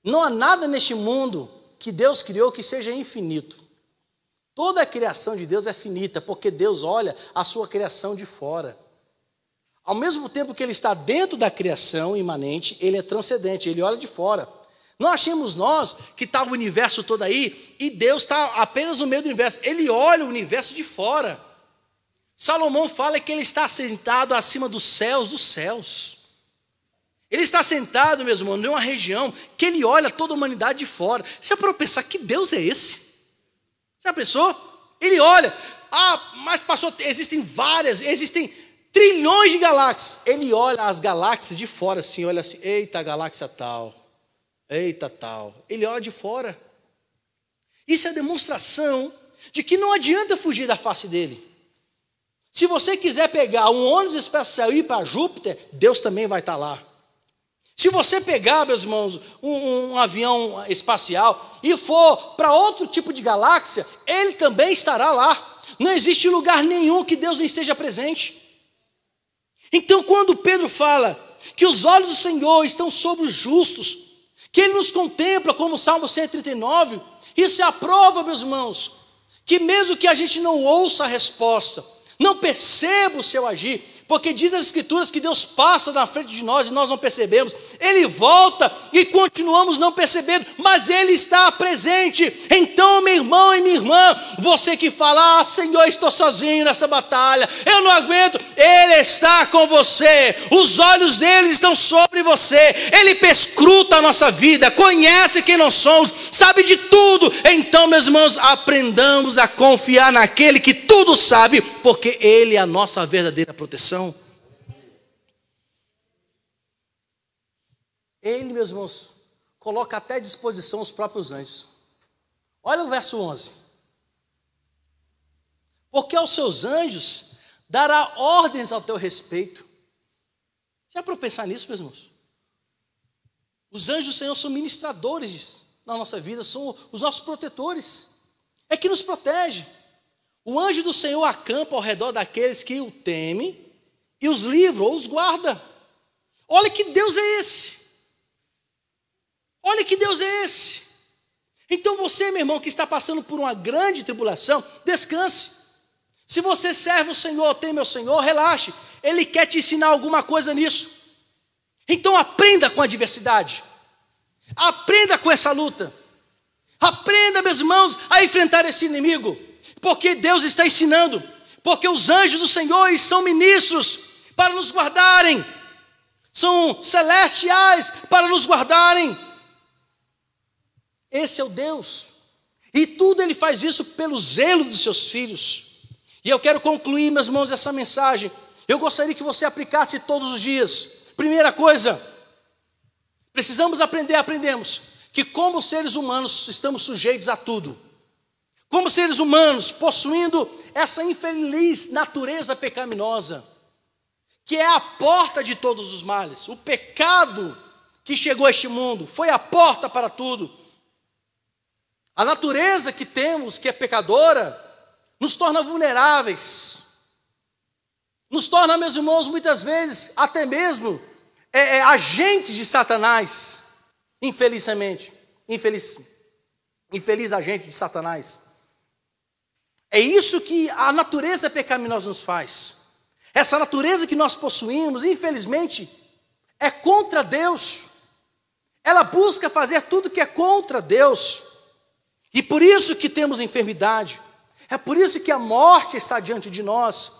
Não há nada neste mundo que Deus criou que seja infinito. Toda a criação de Deus é finita, porque Deus olha a sua criação de fora. Ao mesmo tempo que Ele está dentro da criação imanente, Ele é transcendente, Ele olha de fora. Não achemos nós que está o universo todo aí e Deus está apenas no meio do universo. Ele olha o universo de fora. Salomão fala que Ele está sentado acima dos céus dos céus. Ele está sentado, meu irmão, em uma região que Ele olha toda a humanidade de fora. Você já parou para pensar que Deus é esse? Já pensou? Ele olha, mas pastor, existem trilhões de galáxias. Ele olha as galáxias de fora assim, olha assim, eita, galáxia tal. Eita, tal. Ele olha de fora. Isso é demonstração de que não adianta fugir da face dele. Se você quiser pegar um ônibus espacial e ir para Júpiter, Deus também vai estar lá. Se você pegar, meus irmãos, um avião espacial e for para outro tipo de galáxia, Ele também estará lá. Não existe lugar nenhum que Deus não esteja presente. Então, quando Pedro fala que os olhos do Senhor estão sobre os justos, que Ele nos contempla, como o Salmo 139, isso é a prova, meus irmãos, que mesmo que a gente não ouça a resposta, não perceba o seu agir, porque diz as Escrituras que Deus passa na frente de nós e nós não percebemos, Ele volta e continuamos não percebendo, mas Ele está presente. Então, meu irmão e minha irmã, você que fala, Senhor, estou sozinho nessa batalha, eu não aguento, Ele está com você, os olhos dele estão sobre você, Ele perscruta a nossa vida, conhece quem nós somos, sabe de tudo. Então, meus irmãos, aprendamos a confiar naquele que tudo sabe, porque Ele é a nossa verdadeira proteção. Ele, meus irmãos, coloca até à disposição os próprios anjos. Olha o verso 11. Porque aos seus anjos dará ordens ao teu respeito. Já para pensar nisso, meus irmãos? Os anjos do Senhor são ministradores na nossa vida, são os nossos protetores. É que nos protege. O anjo do Senhor acampa ao redor daqueles que o temem e os livra ou os guarda. Olha que Deus é esse. Olha que Deus é esse. Então você, meu irmão, que está passando por uma grande tribulação, descanse. Se você serve o Senhor, teme ao Senhor, relaxe. Ele quer te ensinar alguma coisa nisso. Então aprenda com a adversidade. Aprenda com essa luta. Aprenda, meus irmãos, a enfrentar esse inimigo. Porque Deus está ensinando. Porque os anjos do Senhor são ministros para nos guardarem. São celestiais para nos guardarem. Esse é o Deus. E tudo Ele faz isso pelo zelo dos seus filhos. E eu quero concluir, meus irmãos, essa mensagem. Eu gostaria que você aplicasse todos os dias. Primeira coisa, precisamos aprendemos que como seres humanos estamos sujeitos a tudo. Como seres humanos, possuindo essa infeliz natureza pecaminosa, que é a porta de todos os males. O pecado que chegou a este mundo, foi a porta para tudo. A natureza que temos, que é pecadora, nos torna vulneráveis, nos torna, meus irmãos, muitas vezes, até mesmo agentes de Satanás, infelizmente, infeliz agente de Satanás. É isso que a natureza pecaminosa nos faz. Essa natureza que nós possuímos, infelizmente, é contra Deus. Ela busca fazer tudo que é contra Deus. E por isso que temos enfermidade. É por isso que a morte está diante de nós.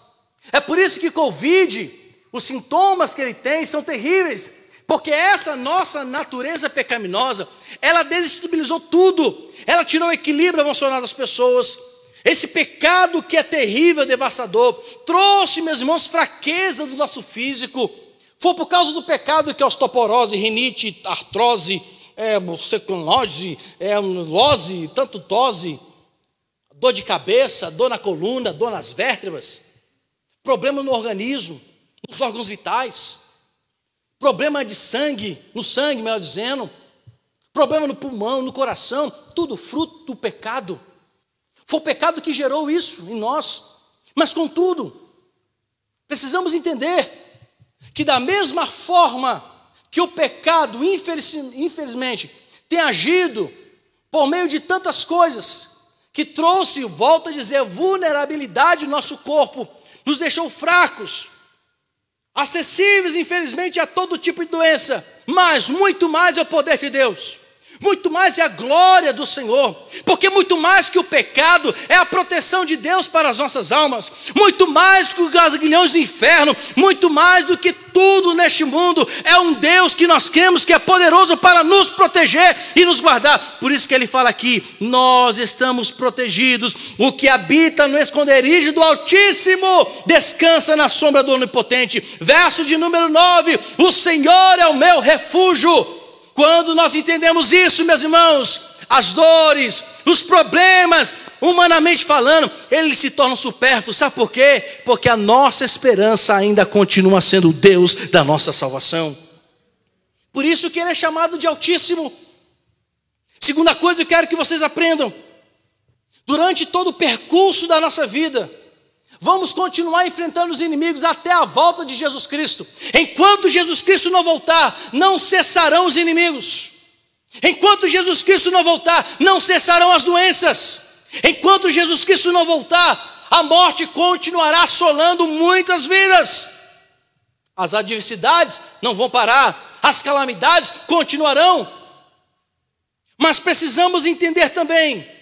É por isso que Covid, os sintomas que ele tem são terríveis. Porque essa nossa natureza pecaminosa, ela desestabilizou tudo. Ela tirou o equilíbrio emocional das pessoas. Esse pecado que é terrível, devastador, trouxe, meus irmãos, fraqueza do nosso físico. Foi por causa do pecado que osteoporose, rinite, artrose, secunose, lose, tanto tose, dor de cabeça, dor na coluna, dor nas vértebras, problema no organismo, nos órgãos vitais, problema de sangue, no sangue, melhor dizendo, problema no pulmão, no coração, tudo fruto do pecado. Foi o pecado que gerou isso em nós. Mas, contudo, precisamos entender que da mesma forma que o pecado, infelizmente, tem agido por meio de tantas coisas, que trouxe, volto a dizer, vulnerabilidade no nosso corpo, nos deixou fracos, acessíveis, infelizmente, a todo tipo de doença, mas muito mais é o poder de Deus. Muito mais é a glória do Senhor, porque muito mais que o pecado é a proteção de Deus para as nossas almas, muito mais que os aguilhões do inferno, muito mais do que tudo neste mundo, é um Deus que nós cremos que é poderoso para nos proteger e nos guardar. Por isso que ele fala aqui, nós estamos protegidos, o que habita no esconderijo do Altíssimo, descansa na sombra do Onipotente. Verso de número 9, o Senhor é o meu refúgio. Quando nós entendemos isso, meus irmãos, as dores, os problemas, humanamente falando, eles se tornam supérfluos. Sabe por quê? Porque a nossa esperança ainda continua sendo o Deus da nossa salvação. Por isso que ele é chamado de Altíssimo. Segunda coisa, eu quero que vocês aprendam. Durante todo o percurso da nossa vida, vamos continuar enfrentando os inimigos até a volta de Jesus Cristo. Enquanto Jesus Cristo não voltar, não cessarão os inimigos. Enquanto Jesus Cristo não voltar, não cessarão as doenças. Enquanto Jesus Cristo não voltar, a morte continuará assolando muitas vidas. As adversidades não vão parar, as calamidades continuarão. Mas precisamos entender também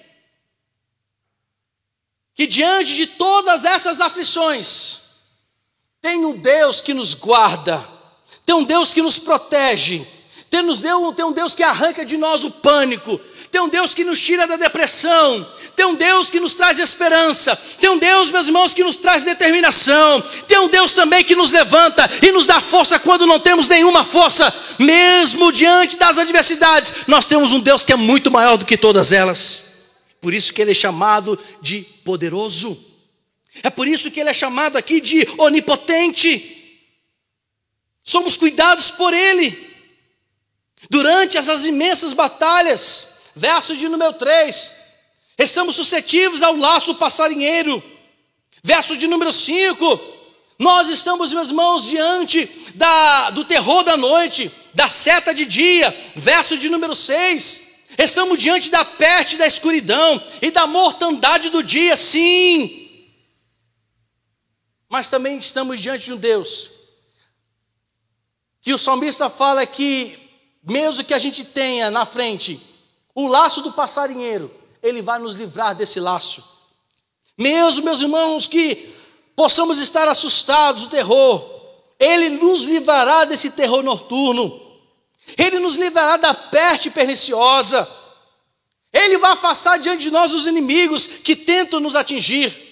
que diante de todas essas aflições, tem um Deus que nos guarda, tem um Deus que nos protege, tem um Deus que arranca de nós o pânico, tem um Deus que nos tira da depressão, tem um Deus que nos traz esperança, tem um Deus, meus irmãos, que nos traz determinação, tem um Deus também que nos levanta e nos dá força quando não temos nenhuma força, mesmo diante das adversidades, nós temos um Deus que é muito maior do que todas elas. Por isso que ele é chamado de poderoso. É por isso que ele é chamado aqui de onipotente. Somos cuidados por ele. Durante essas imensas batalhas, verso de número 3, estamos suscetíveis ao laço do passarinheiro. Verso de número 5, nós estamos, meus irmãos, diante do terror da noite, da seta de dia. Verso de número 6, estamos diante da peste da escuridão e da mortandade do dia, sim. Mas também estamos diante de um Deus que o salmista fala que, mesmo que a gente tenha na frente o laço do passarinheiro, ele vai nos livrar desse laço. Mesmo, meus irmãos, que possamos estar assustados do terror, ele nos livrará desse terror noturno. Ele nos livrará da peste perniciosa. Ele vai afastar diante de nós os inimigos que tentam nos atingir.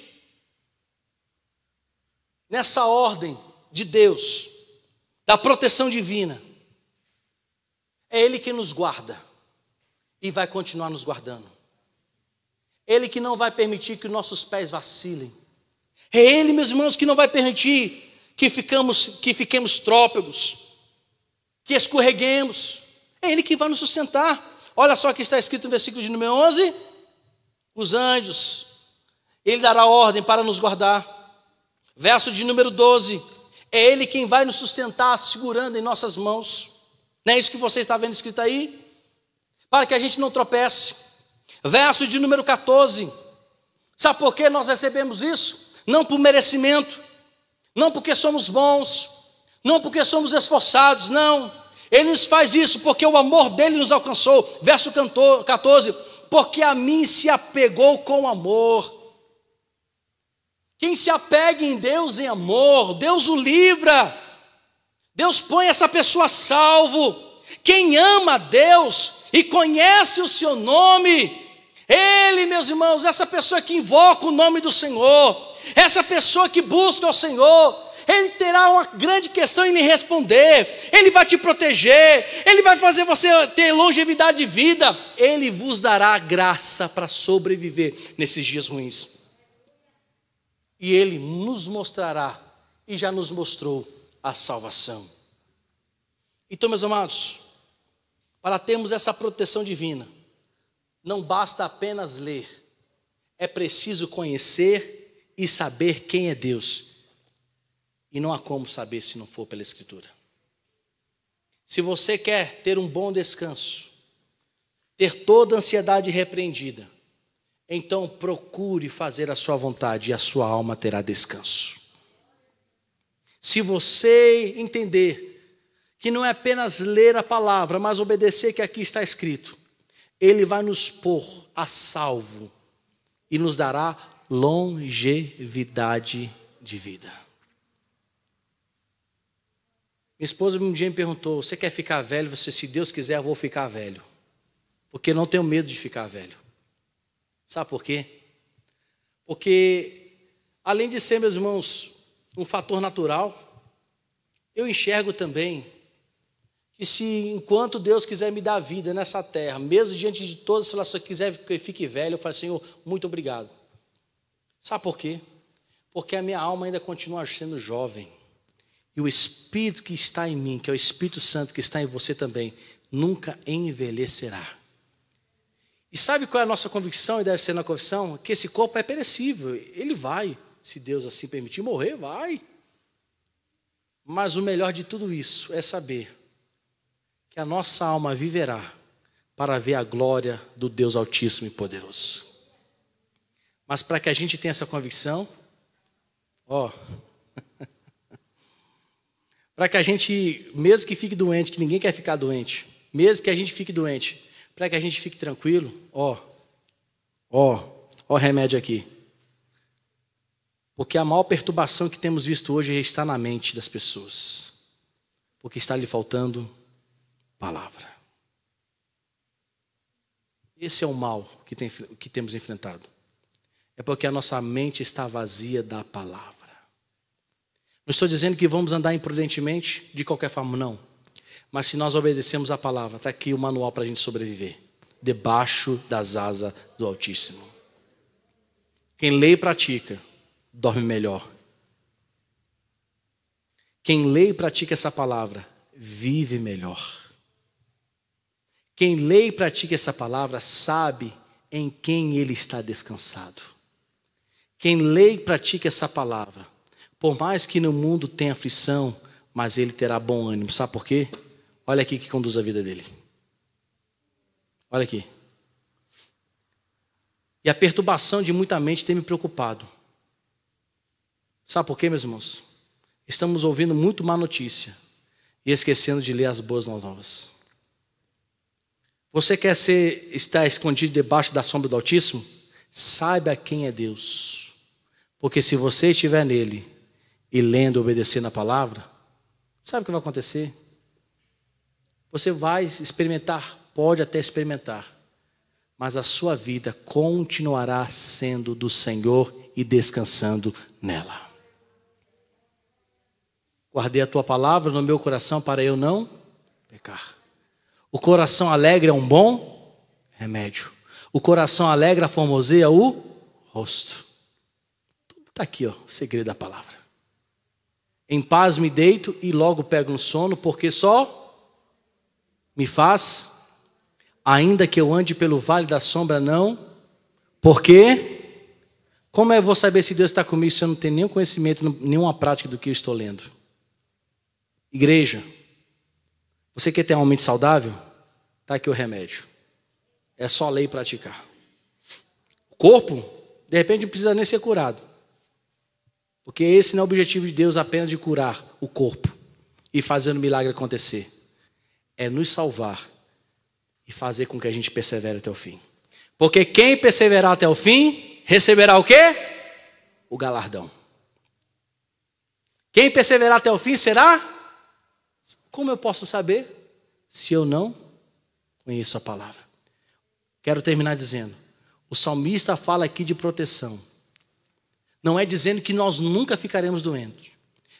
Nessa ordem de Deus, da proteção divina, é Ele que nos guarda e vai continuar nos guardando. Ele que não vai permitir que nossos pés vacilem. É Ele, meus irmãos, que não vai permitir que fiquemos trópegos, que escorreguemos. É Ele que vai nos sustentar. Olha só o que está escrito no versículo de número 11. Os anjos, Ele dará ordem para nos guardar. Verso de número 12. É Ele quem vai nos sustentar, segurando em nossas mãos. Não é isso que você está vendo escrito aí? Para que a gente não tropece. Verso de número 14. Sabe por que nós recebemos isso? Não por merecimento, não porque somos bons, não porque somos esforçados, não. Ele nos faz isso porque o amor dele nos alcançou. Verso 14. Porque a mim se apegou com amor. Quem se apega em Deus em amor, Deus o livra. Deus põe essa pessoa a salvo. Quem ama a Deus e conhece o seu nome, Ele, meus irmãos, essa pessoa que invoca o nome do Senhor, essa pessoa que busca o Senhor, Ele terá uma grande questão em lhe responder. Ele vai te proteger, Ele vai fazer você ter longevidade de vida. Ele vos dará graça para sobreviver nesses dias ruins. E Ele nos mostrará, e já nos mostrou, a salvação. Então, meus amados, para termos essa proteção divina, não basta apenas ler, é preciso conhecer e saber quem é Deus. E não há como saber se não for pela Escritura. Se você quer ter um bom descanso, ter toda a ansiedade repreendida, então procure fazer a sua vontade e a sua alma terá descanso. Se você entender que não é apenas ler a palavra, mas obedecer que aqui está escrito, Ele vai nos pôr a salvo e nos dará longevidade de vida. Minha esposa um dia me perguntou: você quer ficar velho? Você, se Deus quiser, eu vou ficar velho. Porque eu não tenho medo de ficar velho. Sabe por quê? Porque, além de ser, meus irmãos, um fator natural, eu enxergo também que se enquanto Deus quiser me dar vida nessa terra, mesmo diante de todas as situações que quiser que eu fique velho, eu falo: Senhor, muito obrigado. Sabe por quê? Porque a minha alma ainda continua sendo jovem. E o Espírito que está em mim, que é o Espírito Santo que está em você também, nunca envelhecerá. E sabe qual é a nossa convicção, e deve ser na convicção? Que esse corpo é perecível. Ele vai, se Deus assim permitir, morrer, vai. Mas o melhor de tudo isso é saber que a nossa alma viverá para ver a glória do Deus Altíssimo e Poderoso. Mas para que a gente tenha essa convicção, para que a gente, mesmo que fique doente, que ninguém quer ficar doente, mesmo que a gente fique doente, para que a gente fique tranquilo, remédio aqui. Porque a maior perturbação que temos visto hoje está na mente das pessoas. Porque está lhe faltando palavra. Esse é o mal que temos enfrentado. É porque a nossa mente está vazia da palavra. Não estou dizendo que vamos andar imprudentemente de qualquer forma, não. Mas se nós obedecemos a palavra, está aqui o manual para a gente sobreviver. Debaixo das asas do Altíssimo. Quem lê e pratica, dorme melhor. Quem lê e pratica essa palavra, vive melhor. Quem lê e pratica essa palavra, sabe em quem ele está descansado. Quem lê e pratica essa palavra, por mais que no mundo tenha aflição, mas ele terá bom ânimo. Sabe por quê? Olha aqui que conduz a vida dele. Olha aqui. E a perturbação de muita mente tem me preocupado. Sabe por quê, meus irmãos? Estamos ouvindo muito má notícia e esquecendo de ler as boas novas. Você quer estar escondido debaixo da sombra do Altíssimo? Saiba quem é Deus. Porque se você estiver nele e lendo e obedecendo a palavra, sabe o que vai acontecer? Você vai experimentar, pode até experimentar, mas a sua vida continuará sendo do Senhor e descansando nela. Guardei a tua palavra no meu coração para eu não pecar. O coração alegre é um bom remédio. O coração alegre formoseia o rosto. Tudo está aqui, o segredo da palavra. Em paz me deito e logo pego no sono, porque só me faz, ainda que eu ande pelo vale da sombra, não. Por quê? Como eu vou saber se Deus está comigo se eu não tenho nenhum conhecimento, nenhuma prática do que eu estou lendo? Igreja, você quer ter uma mente saudável? Está aqui o remédio. É só ler e praticar. O corpo, de repente, não precisa nem ser curado. Porque esse não é o objetivo de Deus, apenas de curar o corpo e fazer o milagre acontecer. É nos salvar e fazer com que a gente persevere até o fim. Porque quem perseverar até o fim, receberá o quê? O galardão. Quem perseverar até o fim será? Como eu posso saber se eu não conheço a palavra? Quero terminar dizendo, o salmista fala aqui de proteção. Não é dizendo que nós nunca ficaremos doentes,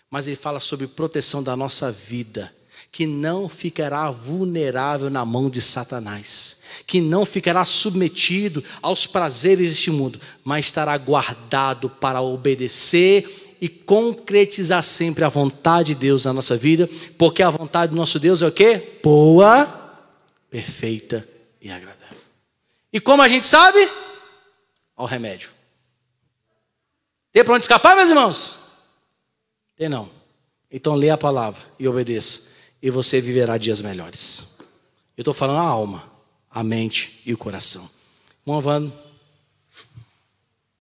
mas ele fala sobre proteção da nossa vida, que não ficará vulnerável na mão de Satanás, que não ficará submetido aos prazeres deste mundo, mas estará guardado para obedecer e concretizar sempre a vontade de Deus na nossa vida, porque a vontade do nosso Deus é o quê? Boa, perfeita e agradável. E como a gente sabe? Ao remédio. Tem para onde escapar, meus irmãos? Tem não. Então lê a palavra e obedeça, e você viverá dias melhores. Eu estou falando a alma, a mente e o coração. Vamos